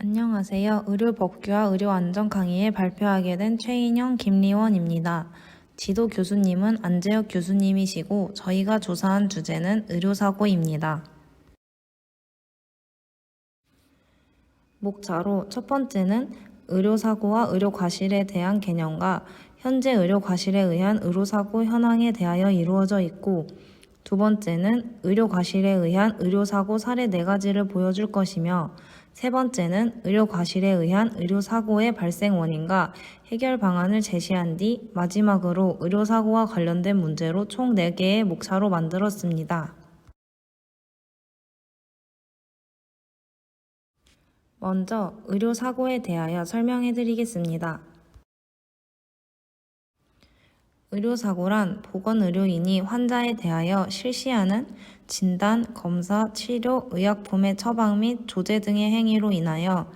안녕하세요. 의료법규와 의료안전 강의에 발표하게 된 최인영, 김리원입니다. 지도 교수님은 안재혁 교수님이시고 저희가 조사한 주제는 의료사고입니다. 목차로 첫 번째는 의료사고와 의료과실에 대한 개념과 현재 의료과실에 의한 의료사고 현황에 대하여 이루어져 있고, 두 번째는 의료과실에 의한 의료사고 사례 4가지를 보여줄 것이며, 세 번째는 의료과실에 의한 의료사고의 발생 원인과 해결 방안을 제시한 뒤 마지막으로 의료사고와 관련된 문제로 총 4개의 목차로 만들었습니다. 먼저 의료사고에 대하여 설명해 드리겠습니다. 의료사고란 보건의료인이 환자에 대하여 실시하는 진단, 검사, 치료, 의약품의 처방 및 조제 등의 행위로 인하여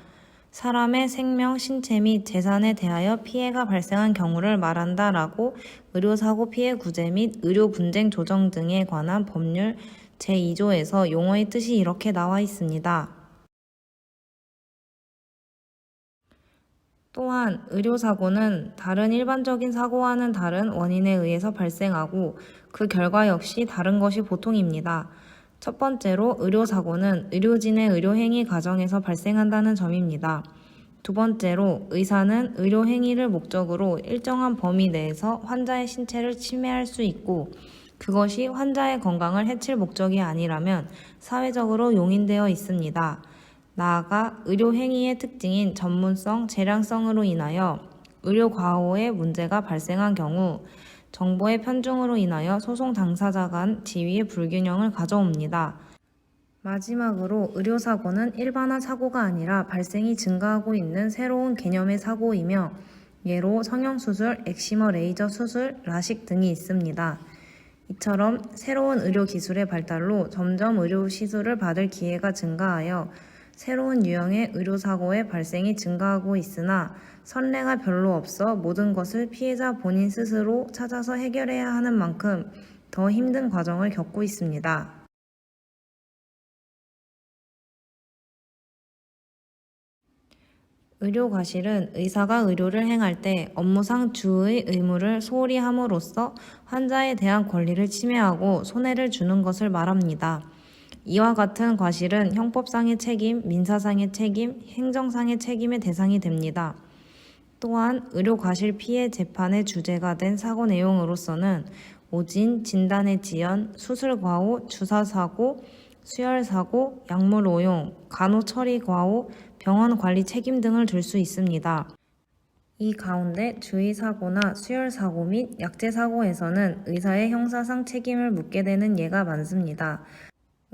사람의 생명, 신체 및 재산에 대하여 피해가 발생한 경우를 말한다라고 의료사고 피해 구제 및 의료 분쟁 조정 등에 관한 법률 제2조에서 용어의 뜻이 이렇게 나와 있습니다. 또한 의료사고는 다른 일반적인 사고와는 다른 원인에 의해서 발생하고 그 결과 역시 다른 것이 보통입니다. 첫 번째로 의료사고는 의료진의 의료행위 과정에서 발생한다는 점입니다. 두 번째로 의사는 의료행위를 목적으로 일정한 범위 내에서 환자의 신체를 침해할 수 있고 그것이 환자의 건강을 해칠 목적이 아니라면 사회적으로 용인되어 있습니다. 나아가 의료행위의 특징인 전문성, 재량성으로 인하여 의료과오의 문제가 발생한 경우 정보의 편중으로 인하여 소송 당사자 간 지위의 불균형을 가져옵니다. 마지막으로 의료사고는 일반화 사고가 아니라 발생이 증가하고 있는 새로운 개념의 사고이며 예로 성형수술, 엑시머 레이저 수술, 라식 등이 있습니다. 이처럼 새로운 의료기술의 발달로 점점 의료시술을 받을 기회가 증가하여 새로운 유형의 의료사고의 발생이 증가하고 있으나 선례가 별로 없어 모든 것을 피해자 본인 스스로 찾아서 해결해야 하는 만큼 더 힘든 과정을 겪고 있습니다. 의료과실은 의사가 의료를 행할 때 업무상 주의 의무를 소홀히 함으로써 환자에 대한 권리를 침해하고 손해를 주는 것을 말합니다. 이와 같은 과실은 형법상의 책임, 민사상의 책임, 행정상의 책임의 대상이 됩니다. 또한 의료과실 피해 재판의 주제가 된 사고 내용으로서는 오진, 진단의 지연, 수술과오, 주사사고, 수혈사고, 약물 오용, 간호처리 과오, 병원 관리 책임 등을 들 수 있습니다. 이 가운데 주의사고나 수혈사고 및 약제사고에서는 의사의 형사상 책임을 묻게 되는 예가 많습니다.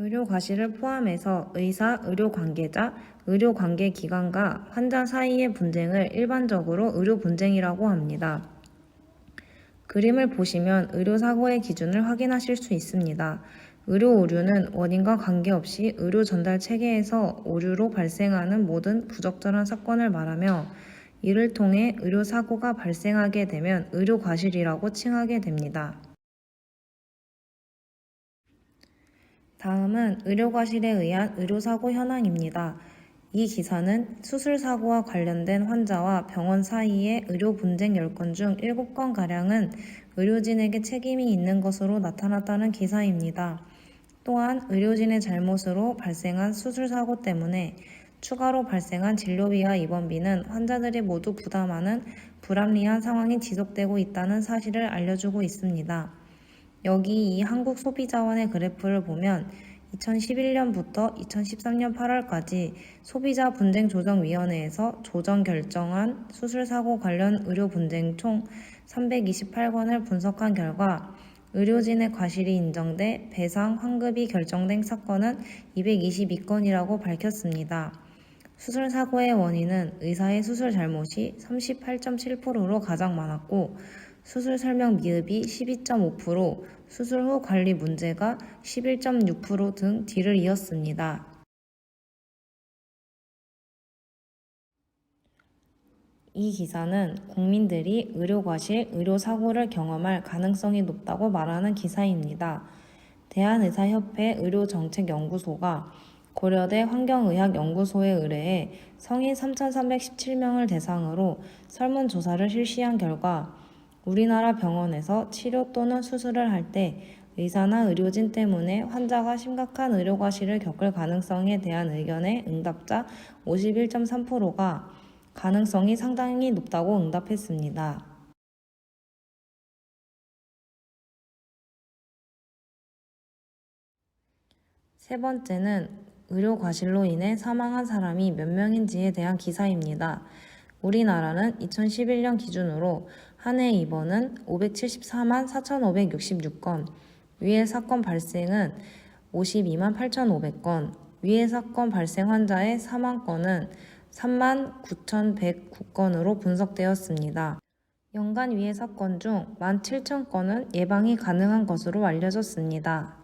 의료과실을 포함해서 의사, 의료관계자, 의료관계기관과 환자 사이의 분쟁을 일반적으로 의료분쟁이라고 합니다. 그림을 보시면 의료사고의 기준을 확인하실 수 있습니다. 의료오류는 원인과 관계없이 의료 전달 체계에서 오류로 발생하는 모든 부적절한 사건을 말하며 이를 통해 의료사고가 발생하게 되면 의료과실이라고 칭하게 됩니다. 다음은 의료과실에 의한 의료사고 현황입니다. 이 기사는 수술사고와 관련된 환자와 병원 사이의 의료 분쟁 10건 중 7건가량은 의료진에게 책임이 있는 것으로 나타났다는 기사입니다. 또한 의료진의 잘못으로 발생한 수술사고 때문에 추가로 발생한 진료비와 입원비는 환자들이 모두 부담하는 불합리한 상황이 지속되고 있다는 사실을 알려주고 있습니다. 여기 이 한국소비자원의 그래프를 보면 2011년부터 2013년 8월까지 소비자분쟁조정위원회에서 조정 결정한 수술사고 관련 의료 분쟁 총 328건을 분석한 결과 의료진의 과실이 인정돼 배상, 환급이 결정된 사건은 222건이라고 밝혔습니다. 수술사고의 원인은 의사의 수술 잘못이 38.7%로 가장 많았고 수술 설명 미흡이 12.5%, 수술 후 관리 문제가 11.6% 등 뒤를 이었습니다. 이 기사는 국민들이 의료과실, 의료사고를 경험할 가능성이 높다고 말하는 기사입니다. 대한의사협회 의료정책연구소가 고려대 환경의학연구소에 의뢰해 성인 3,317명을 대상으로 설문조사를 실시한 결과 우리나라 병원에서 치료 또는 수술을 할 때 의사나 의료진 때문에 환자가 심각한 의료과실을 겪을 가능성에 대한 의견의 응답자 51.3%가 가능성이 상당히 높다고 응답했습니다. 세 번째는 의료과실로 인해 사망한 사람이 몇 명인지에 대한 기사입니다. 우리나라는 2011년 기준으로 한 해 입원은 574만 4,566건, 위해 사건 발생은 52만 8,500건, 위해 사건 발생 환자의 사망건은 3만 9,109건으로 분석되었습니다. 연간 위해 사건 중 17,000건은 예방이 가능한 것으로 알려졌습니다.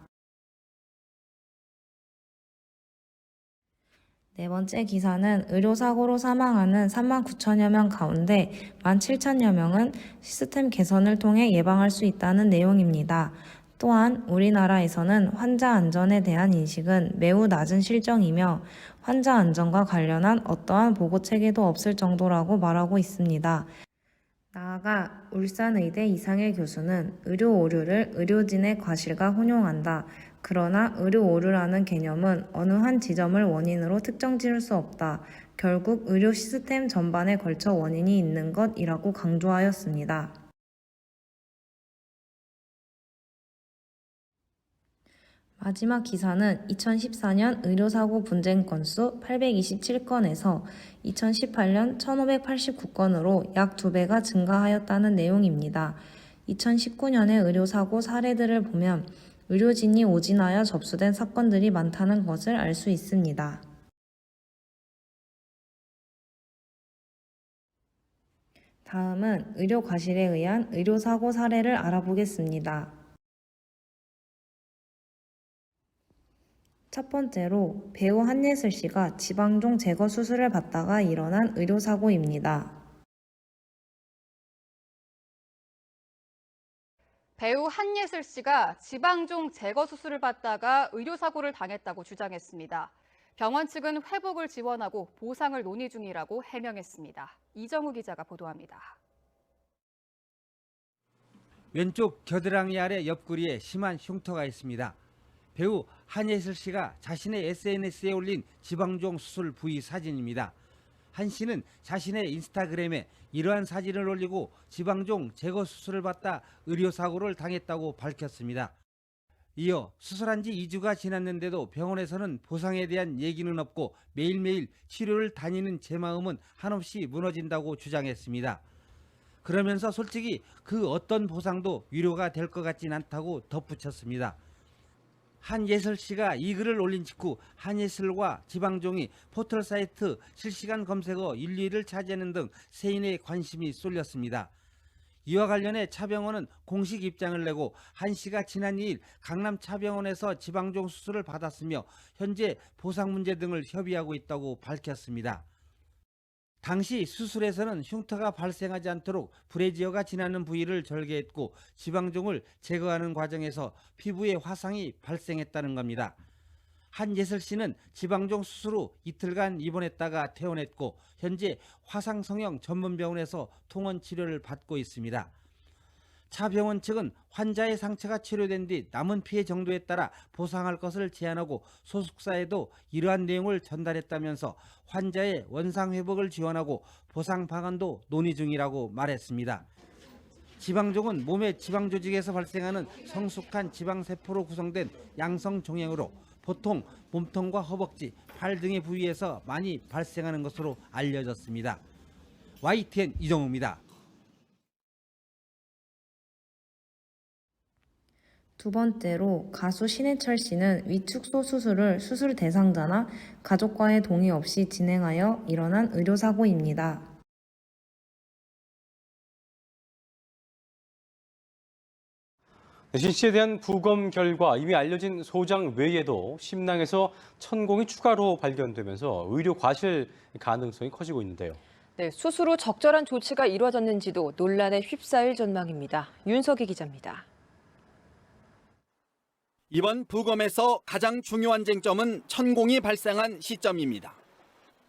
네 번째 기사는 의료사고로 사망하는 3만 9천여 명 가운데 17,000여 명은 시스템 개선을 통해 예방할 수 있다는 내용입니다. 또한 우리나라에서는 환자 안전에 대한 인식은 매우 낮은 실정이며 환자 안전과 관련한 어떠한 보고 체계도 없을 정도라고 말하고 있습니다. 나아가 울산의대 이상일 교수는 의료 오류를 의료진의 과실과 혼용한다. 그러나 의료 오류라는 개념은 어느 한 지점을 원인으로 특정 지을 수 없다. 결국 의료 시스템 전반에 걸쳐 원인이 있는 것이라고 강조하였습니다. 마지막 기사는 2014년 의료사고 분쟁 건수 827건에서 2018년 1589건으로 약 2배가 증가하였다는 내용입니다. 2019년의 의료사고 사례들을 보면 의료진이 오진하여 접수된 사건들이 많다는 것을 알 수 있습니다. 다음은 의료과실에 의한 의료사고 사례를 알아보겠습니다. 첫 번째로 배우 한예슬 씨가 지방종 제거 수술을 받다가 일어난 의료사고입니다. 배우 한예슬 씨가 지방종 제거 수술을 받다가 의료사고를 당했다고 주장했습니다. 병원 측은 회복을 지원하고 보상을 논의 중이라고 해명했습니다. 이정우 기자가 보도합니다. 왼쪽 겨드랑이 아래 옆구리에 심한 흉터가 있습니다. 배우 한예슬 씨가 자신의 SNS에 올린 지방종 수술 부위 사진입니다. 한 씨는 자신의 인스타그램에 이러한 사진을 올리고 지방종 제거 수술을 받다 의료사고를 당했다고 밝혔습니다. 이어 수술한 지 2주가 지났는데도 병원에서는 보상에 대한 얘기는 없고 매일매일 치료를 다니는 제 마음은 한없이 무너진다고 주장했습니다. 그러면서 솔직히 그 어떤 보상도 위로가 될 것 같진 않다고 덧붙였습니다. 한예슬 씨가 이 글을 올린 직후 한예슬과 지방종이 포털 사이트 실시간 검색어 1위를 차지하는 등 세인의 관심이 쏠렸습니다. 이와 관련해 차병원은 공식 입장을 내고 한 씨가 지난 2일 강남 차병원에서 지방종 수술을 받았으며 현재 보상 문제 등을 협의하고 있다고 밝혔습니다. 당시 수술에서는 흉터가 발생하지 않도록 브래지어가 지나는 부위를 절개했고 지방종을 제거하는 과정에서 피부에 화상이 발생했다는 겁니다. 한예슬 씨는 지방종 수술 후 이틀간 입원했다가 퇴원했고 현재 화상성형 전문병원에서 통원 치료를 받고 있습니다. 차 병원 측은 환자의 상처가 치료된 뒤 남은 피해 정도에 따라 보상할 것을 제안하고 소속사에도 이러한 내용을 전달했다면서 환자의 원상 회복을 지원하고 보상 방안도 논의 중이라고 말했습니다. 지방종은 몸의 지방 조직에서 발생하는 성숙한 지방세포로 구성된 양성 종양으로 보통 몸통과 허벅지, 팔 등의 부위에서 많이 발생하는 것으로 알려졌습니다. YTN 이정우입니다. 두 번째로 가수 신해철 씨는 위축소 수술을 수술 대상자나 가족과의 동의 없이 진행하여 일어난 의료사고입니다. 신 씨에 대한 부검 결과 이미 알려진 소장 외에도 심낭에서 천공이 추가로 발견되면서 의료 과실 가능성이 커지고 있는데요. 네, 수술 후 적절한 조치가 이루어졌는지도 논란에 휩싸일 전망입니다. 윤석희 기자입니다. 이번 부검에서 가장 중요한 쟁점은 천공이 발생한 시점입니다.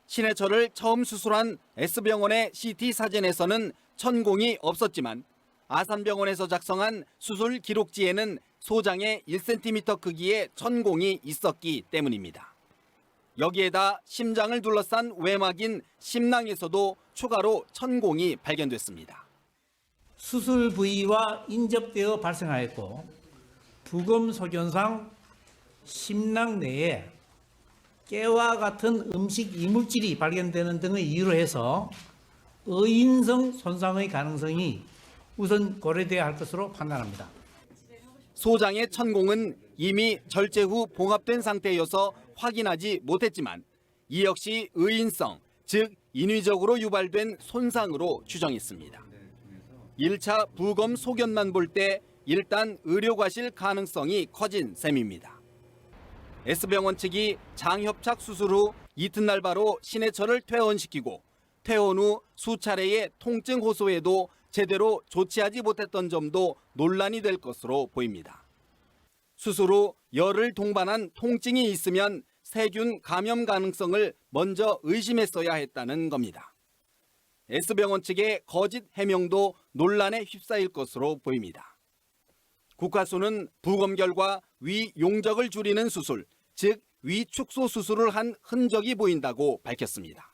신해철을 처음 수술한 S병원의 CT 사진에서는 천공이 없었지만 아산병원에서 작성한 수술 기록지에는 소장의 1cm 크기의 천공이 있었기 때문입니다. 여기에다 심장을 둘러싼 외막인 심낭에서도 추가로 천공이 발견됐습니다. 수술 부위와 인접되어 발생하였고 부검 소견상 심낭 내에 깨와 같은 음식 이물질이 발견되는 등의 이유로 해서 의인성 손상의 가능성이 우선 고려돼야 할 것으로 판단합니다. 소장의 천공은 이미 절제 후 봉합된 상태여서 확인하지 못했지만 이 역시 의인성, 즉 인위적으로 유발된 손상으로 추정했습니다. 1차 부검 소견만 볼 때 일단 의료과실 가능성이 커진 셈입니다. S병원 측이 장협착 수술 후 이튿날 바로 신해철을 퇴원시키고 퇴원 후 수차례의 통증 호소에도 제대로 조치하지 못했던 점도 논란이 될 것으로 보입니다. 수술 후 열을 동반한 통증이 있으면 세균 감염 가능성을 먼저 의심했어야 했다는 겁니다. S병원 측의 거짓 해명도 논란에 휩싸일 것으로 보입니다. 국가수는 부검 결과 위 용적을 줄이는 수술, 즉 위축소 수술을 한 흔적이 보인다고 밝혔습니다.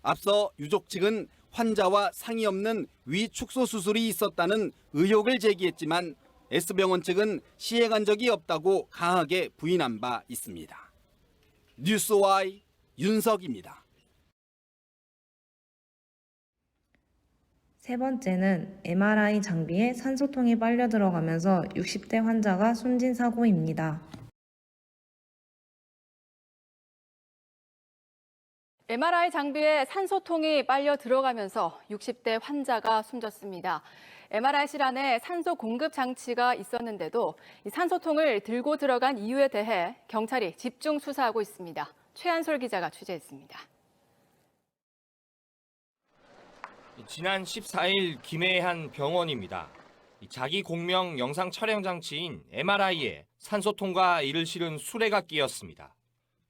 앞서 유족 측은 환자와 상의 없는 위축소 수술이 있었다는 의혹을 제기했지만 S병원 측은 시행한 적이 없다고 강하게 부인한 바 있습니다. 뉴스와이 윤석입니다. 세 번째는 MRI 장비에 산소통이 빨려 들어가면서 60대 환자가 숨진 사고입니다. MRI 장비에 산소통이 빨려 들어가면서 60대 환자가 숨졌습니다. MRI실 안에 산소 공급 장치가 있었는데도 이 산소통을 들고 들어간 이유에 대해 경찰이 집중 수사하고 있습니다. 최한솔 기자가 취재했습니다. 지난 14일 김해의 한 병원입니다. 자기 공명 영상 촬영 장치인 MRI에 산소통과 이를 실은 수레가 끼었습니다.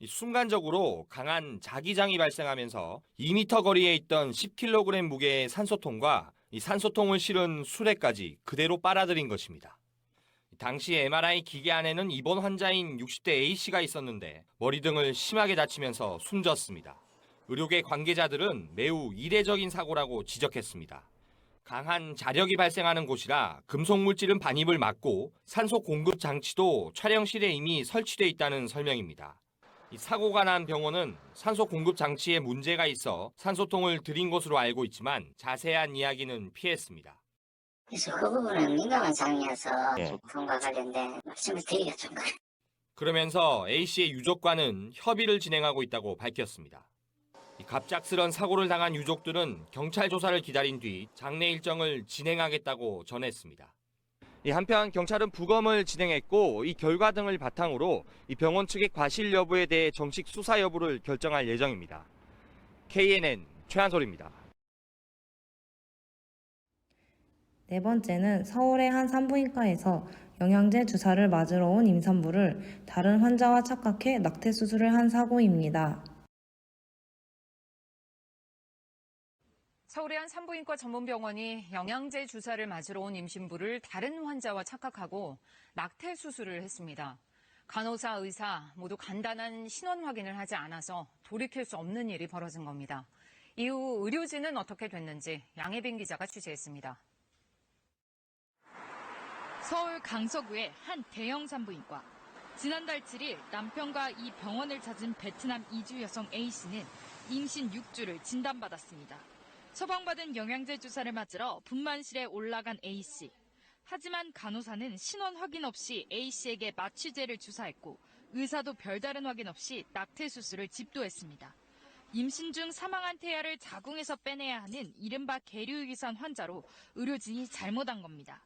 순간적으로 강한 자기장이 발생하면서 2m 거리에 있던 10kg 무게의 산소통과 이 산소통을 실은 수레까지 그대로 빨아들인 것입니다. 당시 MRI 기계 안에는 입원 환자인 60대 A씨가 있었는데 머리 등을 심하게 다치면서 숨졌습니다. 의료계 관계자들은 매우 이례적인 사고라고 지적했습니다. 강한 자력이 발생하는 곳이라 금속 물질은 반입을 막고 산소 공급 장치도 촬영실에 이미 설치돼 있다는 설명입니다. 이 사고가 난 병원은 산소 공급 장치에 문제가 있어 산소통을 들인 것으로 알고 있지만 자세한 이야기는 피했습니다. 그래서 그 부분은 민감한 상황이어서 부분과 관련된 말씀을 드리기가 좀 그래요. 그러면서 A씨의 유족과는 협의를 진행하고 있다고 밝혔습니다. 이 갑작스런 사고를 당한 유족들은 경찰 조사를 기다린 뒤 장례 일정을 진행하겠다고 전했습니다. 한편 경찰은 부검을 진행했고 이 결과 등을 바탕으로 이 병원 측의 과실 여부에 대해 정식 수사 여부를 결정할 예정입니다. KNN 최한솔입니다. 네 번째는 서울의 한 산부인과에서 영양제 주사를 맞으러 온 임산부를 다른 환자와 착각해 낙태 수술을 한 사고입니다. 서울의 한 산부인과 전문병원이 영양제 주사를 맞으러 온 임신부를 다른 환자와 착각하고 낙태 수술을 했습니다. 간호사, 의사 모두 간단한 신원 확인을 하지 않아서 돌이킬 수 없는 일이 벌어진 겁니다. 이후 의료진은 어떻게 됐는지 양혜빈 기자가 취재했습니다. 서울 강서구의 한 대형 산부인과. 지난달 7일 남편과 이 병원을 찾은 베트남 이주 여성 A씨는 임신 6주를 진단받았습니다. 처방받은 영양제 주사를 맞으러 분만실에 올라간 A씨. 하지만 간호사는 신원 확인 없이 A씨에게 마취제를 주사했고 의사도 별다른 확인 없이 낙태 수술을 집도했습니다. 임신 중 사망한 태아를 자궁에서 빼내야 하는 이른바 계류유기산 환자로 의료진이 잘못한 겁니다.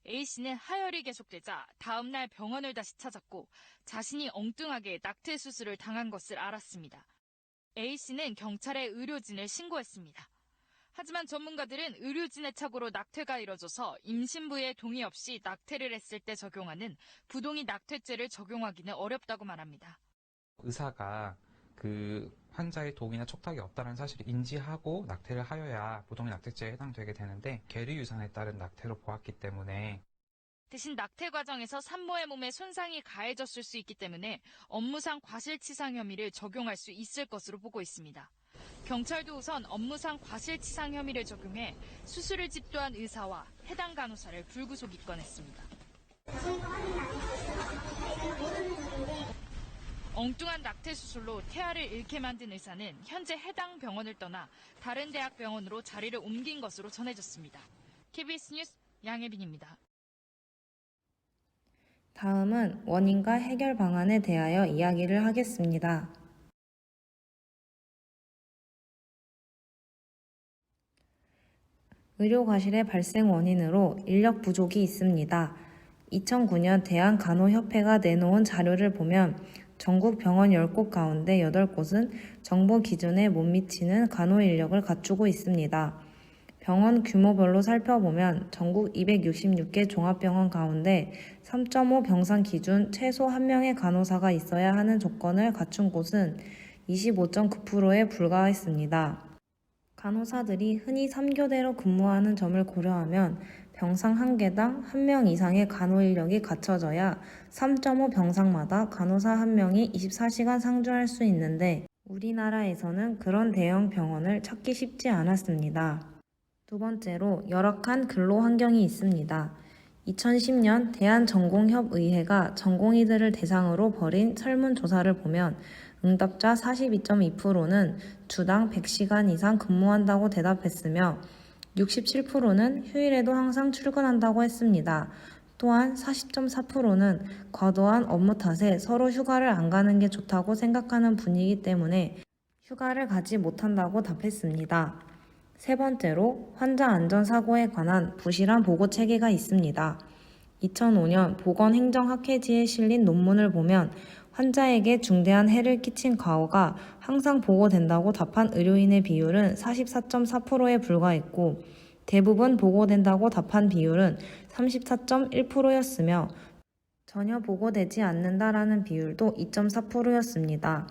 A씨는 하혈이 계속되자 다음 날 병원을 다시 찾았고 자신이 엉뚱하게 낙태 수술을 당한 것을 알았습니다. A씨는 경찰에 의료진을 신고했습니다. 하지만 전문가들은 의료진의 착오로 낙퇴가 이뤄져서 임신부의 동의 없이 낙퇴를 했을 때 적용하는 부동의 낙퇴죄를 적용하기는 어렵다고 말합니다. 의사가 그 환자의 동의나 촉탁이 없다는 사실을 인지하고 낙태를 하여야 부동의 낙태죄에 해당되게 되는데 계류유산에 따른 낙태로 보았기 때문에 대신 낙태 과정에서 산모의 몸에 손상이 가해졌을 수 있기 때문에 업무상 과실치상 혐의를 적용할 수 있을 것으로 보고 있습니다. 경찰도 우선 업무상 과실치상 혐의를 적용해 수술을 집도한 의사와 해당 간호사를 불구속 입건했습니다. 엉뚱한 낙태 수술로 태아를 잃게 만든 의사는 현재 해당 병원을 떠나 다른 대학 병원으로 자리를 옮긴 것으로 전해졌습니다. KBS 뉴스 양혜빈입니다. 다음은 원인과 해결 방안에 대하여 이야기를 하겠습니다. 의료과실의 발생 원인으로 인력 부족이 있습니다. 2009년 대한간호협회가 내놓은 자료를 보면 전국 병원 10곳 가운데 8곳은 정부 기준에 못 미치는 간호 인력을 갖추고 있습니다. 병원 규모별로 살펴보면 전국 266개 종합병원 가운데 3.5 병상 기준 최소 1명의 간호사가 있어야 하는 조건을 갖춘 곳은 25.9%에 불과했습니다. 간호사들이 흔히 3교대로 근무하는 점을 고려하면 병상 1개당 1명 이상의 간호 인력이 갖춰져야 3.5 병상마다 간호사 1명이 24시간 상주할 수 있는데 우리나라에서는 그런 대형 병원을 찾기 쉽지 않았습니다. 두 번째로 열악한 근로 환경이 있습니다. 2010년 대한전공협의회가 전공의들을 대상으로 벌인 설문조사를 보면 응답자 42.2%는 주당 100시간 이상 근무한다고 대답했으며 67%는 휴일에도 항상 출근한다고 했습니다. 또한 40.4%는 과도한 업무 탓에 서로 휴가를 안 가는 게 좋다고 생각하는 분위기 때문에 휴가를 가지 못한다고 답했습니다. 세 번째로 환자 안전사고에 관한 부실한 보고 체계가 있습니다. 2005년 보건행정학회지에 실린 논문을 보면 환자에게 중대한 해를 끼친 과오가 항상 보고된다고 답한 의료인의 비율은 44.4%에 불과했고 대부분 보고된다고 답한 비율은 34.1%였으며 전혀 보고되지 않는다라는 비율도 2.4%였습니다.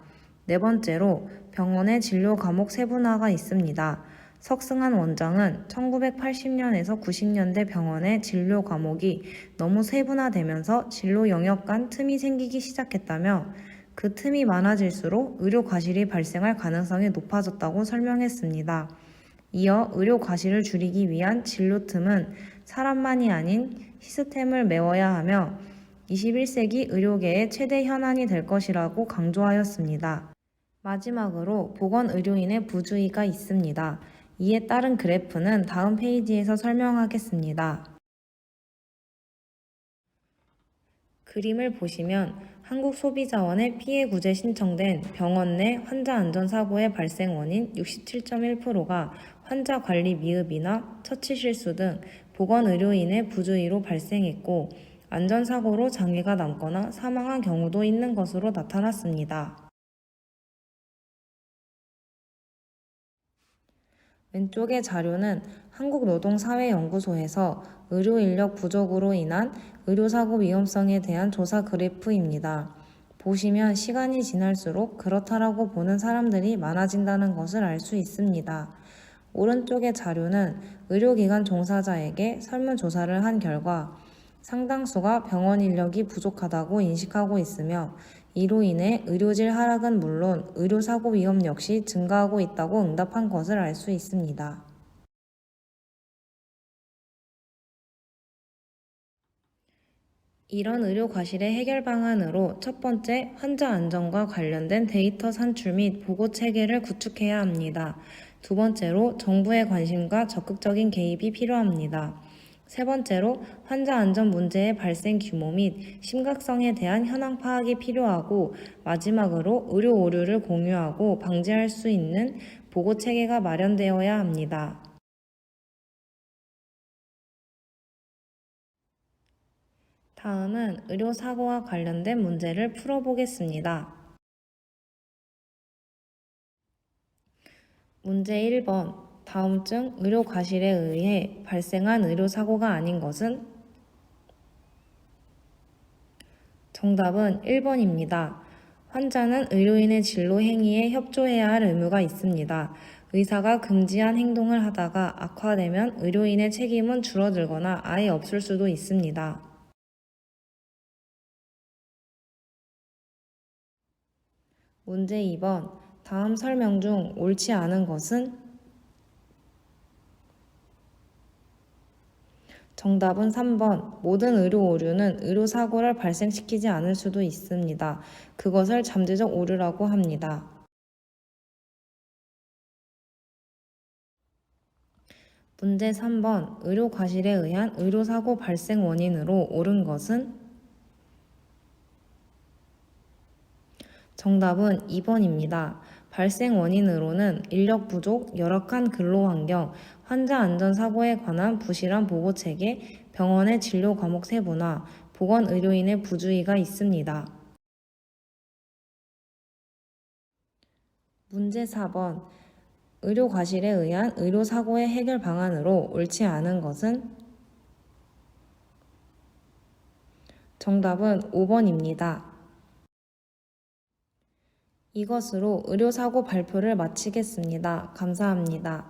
네 번째로 병원의 진료 과목 세분화가 있습니다. 석승한 원장은 1980년에서 90년대 병원의 진료 과목이 너무 세분화되면서 진로 영역 간 틈이 생기기 시작했다며 그 틈이 많아질수록 의료 과실이 발생할 가능성이 높아졌다고 설명했습니다. 이어 의료 과실을 줄이기 위한 진료 틈은 사람만이 아닌 시스템을 메워야 하며 21세기 의료계의 최대 현안이 될 것이라고 강조하였습니다. 마지막으로 보건의료인의 부주의가 있습니다. 이에 따른 그래프는 다음 페이지에서 설명하겠습니다. 그림을 보시면 한국소비자원에 피해 구제 신청된 병원 내 환자 안전사고의 발생 원인 67.1%가 환자 관리 미흡이나 처치 실수 등 보건의료인의 부주의로 발생했고 안전사고로 장애가 남거나 사망한 경우도 있는 것으로 나타났습니다. 왼쪽의 자료는 한국노동사회연구소에서 의료인력 부족으로 인한 의료사고 위험성에 대한 조사 그래프입니다. 보시면 시간이 지날수록 그렇다라고 보는 사람들이 많아진다는 것을 알 수 있습니다. 오른쪽의 자료는 의료기관 종사자에게 설문조사를 한 결과 상당수가 병원 인력이 부족하다고 인식하고 있으며 이로 인해 의료질 하락은 물론 의료사고 위험 역시 증가하고 있다고 응답한 것을 알 수 있습니다. 이런 의료 과실의 해결 방안으로 첫 번째, 환자 안전과 관련된 데이터 산출 및 보고 체계를 구축해야 합니다. 두 번째로 정부의 관심과 적극적인 개입이 필요합니다. 세 번째로 환자 안전 문제의 발생 규모 및 심각성에 대한 현황 파악이 필요하고 마지막으로 의료 오류를 공유하고 방지할 수 있는 보고 체계가 마련되어야 합니다. 다음은 의료사고와 관련된 문제를 풀어보겠습니다. 문제 1번. 다음 중 의료 과실에 의해 발생한 의료사고가 아닌 것은? 정답은 1번입니다. 환자는 의료인의 진료 행위에 협조해야 할 의무가 있습니다. 의사가 금지한 행동을 하다가 악화되면 의료인의 책임은 줄어들거나 아예 없을 수도 있습니다. 문제 2번. 다음 설명 중 옳지 않은 것은? 정답은 3번. 모든 의료 오류는 의료사고를 발생시키지 않을 수도 있습니다. 그것을 잠재적 오류라고 합니다. 문제 3번. 의료 과실에 의한 의료사고 발생 원인으로 옳은 것은? 정답은 2번입니다. 발생 원인으로는 인력 부족, 열악한 근로환경, 환자 안전사고에 관한 부실한 보고체계, 병원의 진료 과목 세분화, 보건의료인의 부주의가 있습니다. 문제 4번. 의료 과실에 의한 의료사고의 해결 방안으로 옳지 않은 것은? 정답은 5번입니다. 이것으로 의료사고 발표를 마치겠습니다. 감사합니다.